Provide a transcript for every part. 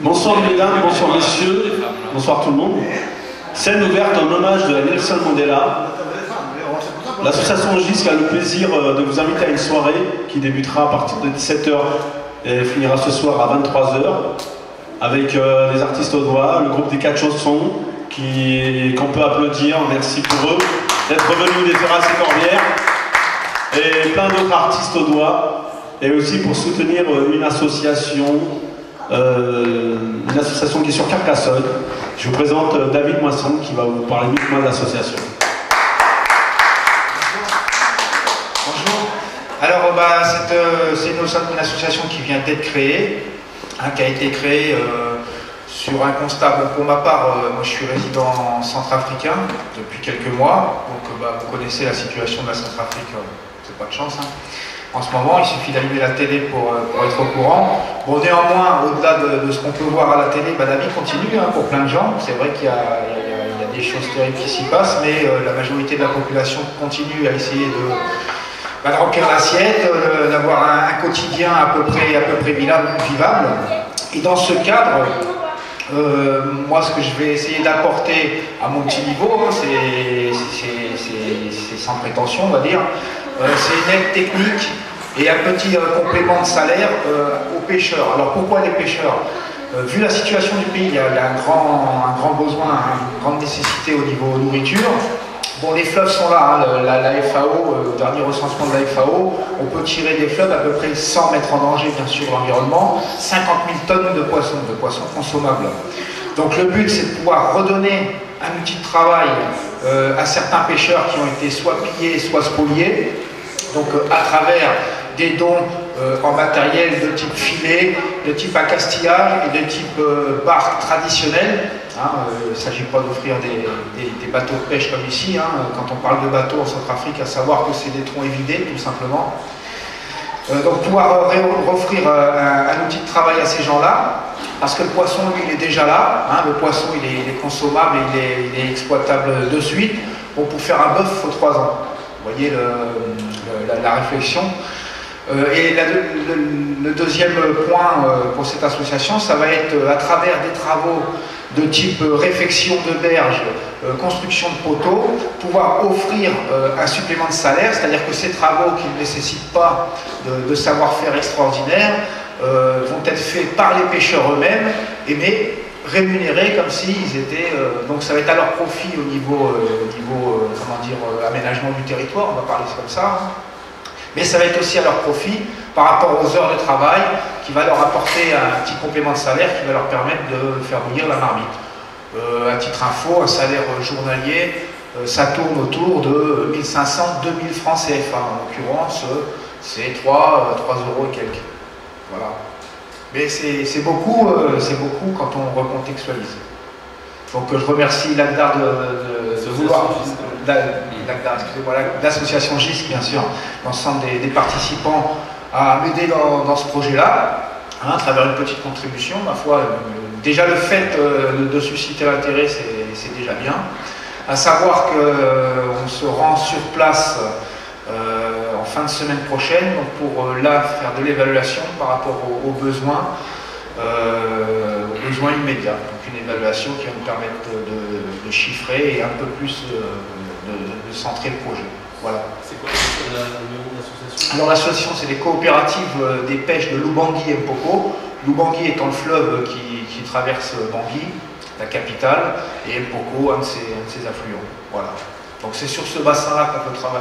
Bonsoir mesdames, bonsoir messieurs, bonsoir tout le monde. Scène ouverte en hommage de Nelson Mandela. L'association GISC a le plaisir de vous inviter à une soirée qui débutera à partir de 17 h et finira ce soir à 23 h avec les artistes audois, le groupe des 4 chaussons qu'on peut applaudir. Merci pour eux d'être venus des Terrasses et Corbières et plein d'autres artistes audois, et aussi pour soutenir une association qui est sur Carcassonne. Je vous présente David Moisson qui va vous parler uniquement de l'association. Bonjour. Alors c'est une association qui vient d'être créée, qui a été créée sur un constat. Bon, pour ma part, moi je suis résident centrafricain depuis quelques mois, donc vous connaissez la situation de la Centrafrique, c'est pas de chance. En ce moment, il suffit d'allumer la télé pour être au courant. Bon, néanmoins, au-delà de ce qu'on peut voir à la télé, la vie continue pour plein de gens. C'est vrai qu'il y a des choses terribles qui s'y passent, mais la majorité de la population continue à essayer de remplir l'assiette, d'avoir un quotidien à peu près vivable. Et dans ce cadre, moi, ce que je vais essayer d'apporter à mon petit niveau, c'est sans prétention, on va dire, c'est une aide technique et un petit complément de salaire aux pêcheurs. Alors pourquoi les pêcheurs? Vu la situation du pays, il y a un grand besoin, une grande nécessité au niveau nourriture. Bon, les fleuves sont là, la FAO, le dernier recensement de la FAO, on peut tirer des fleuves à peu près sans mettre en danger bien sûr l'environnement, 50 000 tonnes de poissons consommables. Donc le but c'est de pouvoir redonner un outil de travail à certains pêcheurs qui ont été soit pillés, soit spoliés, donc à travers des dons en matériel de type filet, de type accastillage et de type barque traditionnelle. Il ne s'agit pas d'offrir des bateaux de pêche comme ici. Quand on parle de bateaux en Centrafrique, à savoir que c'est des troncs évidés, tout simplement. Donc pouvoir offrir un outil de travail à ces gens-là, parce que le poisson, lui, il est déjà là. Le poisson, il est consommable et il est exploitable de suite. Bon, pour faire un bœuf, il faut 3 ans. Vous voyez la réflexion. Et le deuxième point pour cette association, ça va être à travers des travaux de type réfection de berge, construction de poteaux, pouvoir offrir un supplément de salaire, c'est-à-dire que ces travaux qui ne nécessitent pas de savoir-faire extraordinaire vont être faits par les pêcheurs eux-mêmes, mais rémunérés comme s'ils étaient... donc ça va être à leur profit au niveau aménagement du territoire, on va parler comme ça. Mais ça va être aussi à leur profit par rapport aux heures de travail qui va leur apporter un petit complément de salaire qui va leur permettre de faire bouillir la marmite. À titre info, un salaire journalier, ça tourne autour de 1500-2000 francs CFA. En l'occurrence, c'est 3 € et quelques. Voilà. Mais c'est beaucoup quand on recontextualise. Donc je remercie l'ACDAR de vouloir... l'association GISC, bien sûr, l'ensemble des participants à m'aider dans ce projet-là, à travers une petite contribution, ma foi. Déjà le fait de susciter l'intérêt, c'est déjà bien. À savoir qu'on se rend sur place en fin de semaine prochaine, donc pour là faire de l'évaluation par rapport aux besoins immédiats. Donc une évaluation qui va nous permettre de chiffrer et un peu plus de centrer le projet. Voilà. C'est quoi le numéro de l'association? Alors l'association, c'est les coopératives des pêches de Lubangui et Mpoko. Lubangui étant le fleuve qui traverse Bangui, la capitale, et Mpoko, un de ses affluents. Voilà. Donc c'est sur ce bassin-là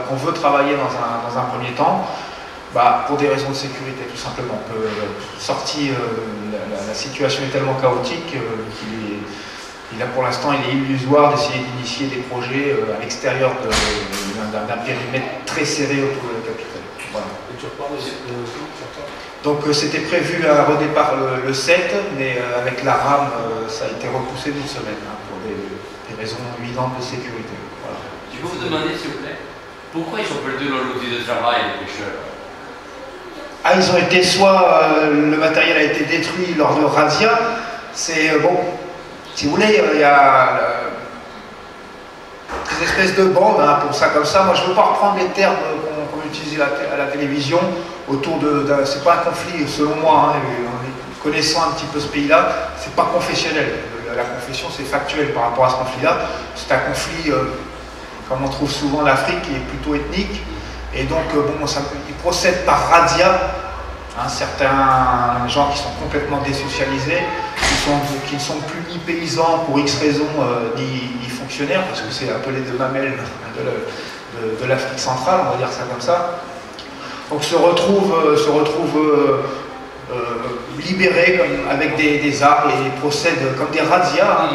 qu'on veut travailler dans un premier temps. Pour des raisons de sécurité, tout simplement. La situation est tellement chaotique qu'il pour l'instant, il est illusoire d'essayer d'initier des projets à l'extérieur d'un périmètre très serré autour de la capitale. Voilà. Et tu reparles donc c'était prévu à redépart le 7, mais avec la rame, ça a été repoussé d'une semaine pour des raisons évidentes de sécurité. Voilà. Je peux vous demander, s'il vous plaît, pourquoi ils ont perdu leur outil de travail, les pêcheurs? Ils ont été le matériel a été détruit lors de razzia. C'est bon, si vous voulez, il y a des espèces de bandes pour ça comme ça. Moi, je ne veux pas reprendre les termes qu'on utilise à la télévision autour c'est pas un conflit selon moi. connaissant un petit peu ce pays-là, c'est pas confessionnel. La confession, c'est factuel par rapport à ce conflit-là. C'est un conflit, comme on trouve souvent l'Afrique, qui est plutôt ethnique. Et donc, ils procèdent par razzia. Certains gens qui sont complètement désocialisés, qui ne sont plus ni paysans pour X raisons, ni fonctionnaires, parce que c'est un peu les deux mamelles de l'Afrique centrale, on va dire ça comme ça. Donc se retrouvent libérés avec des armes et procèdent comme des razzias.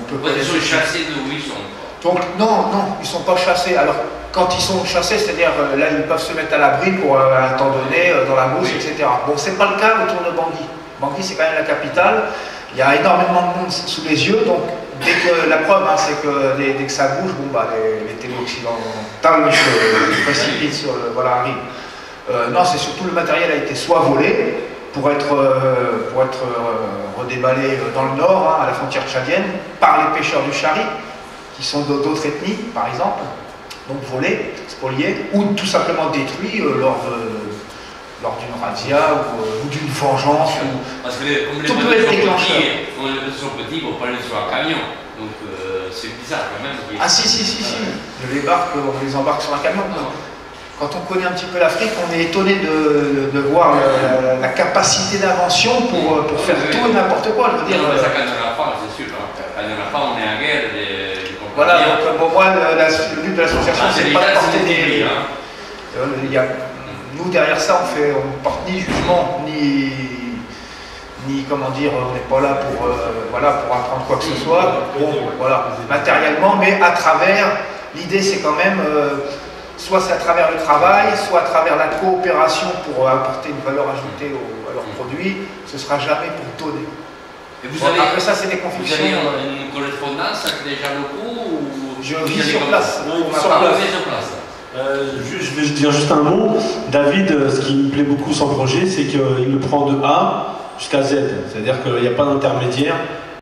Ils sont chassés de où ils sont. Donc non, ils ne sont pas chassés. Alors quand ils sont chassés, c'est-à-dire là ils peuvent se mettre à l'abri pour un temps donné, dans la brousse, etc. Bon, c'est pas le cas autour de Bangui. Bangui, c'est quand même la capitale. Il y a énormément de monde sous les yeux, donc dès que la preuve, c'est que dès que ça bouge, les télé occidentales se précipitent sur arrivent. Non, c'est surtout le matériel a été soit volé pour être redéballé dans le nord, à la frontière tchadienne, par les pêcheurs du Chari, qui sont d'autres ethnies, par exemple, donc volés, spoliés, ou tout simplement détruits lors d'une razzia ou d'une vengeance. Parce que comme les tout peut être déclencheur. Comme les bateaux sont petits, ils ne vont pas aller sur un camion. Donc c'est bizarre quand même. Ah si. On les embarque sur un camion. Quand on connaît un petit peu l'Afrique, on est étonné de voir la capacité d'invention pour faire tout et n'importe quoi. Je veux dire, non, mais ça, quand il n'y en a pas, c'est sûr. Quand il n'y en a pas, on est en guerre. Voilà, donc moi, le but de l'association, c'est pas de porter des... Nous, derrière ça, on ne porte ni jugement, ni comment dire, on n'est pas là pour apprendre quoi que ce soit, matériellement, mais à travers, l'idée c'est quand même, soit c'est à travers le travail, soit à travers la coopération pour apporter une valeur ajoutée à leurs produits, ce ne sera jamais pour donner. Et après ça, c'est des confusions. Vous avez une correspondance avec les gens locaux ou... Je vis sur place. Je vais dire juste un mot. David, ce qui me plaît beaucoup son projet, c'est qu'il le prend de A jusqu'à Z. C'est-à-dire qu'il n'y a pas d'intermédiaire.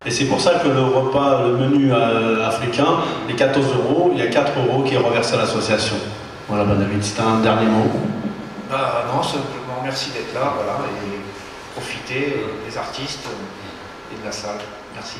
Et c'est pour ça que le repas, le menu africain, les 14 €, il y a 4 € qui est reversé à l'association. Voilà, David, c'est un dernier mot. Non, simplement merci d'être là, et profiter des artistes et de la salle. Merci.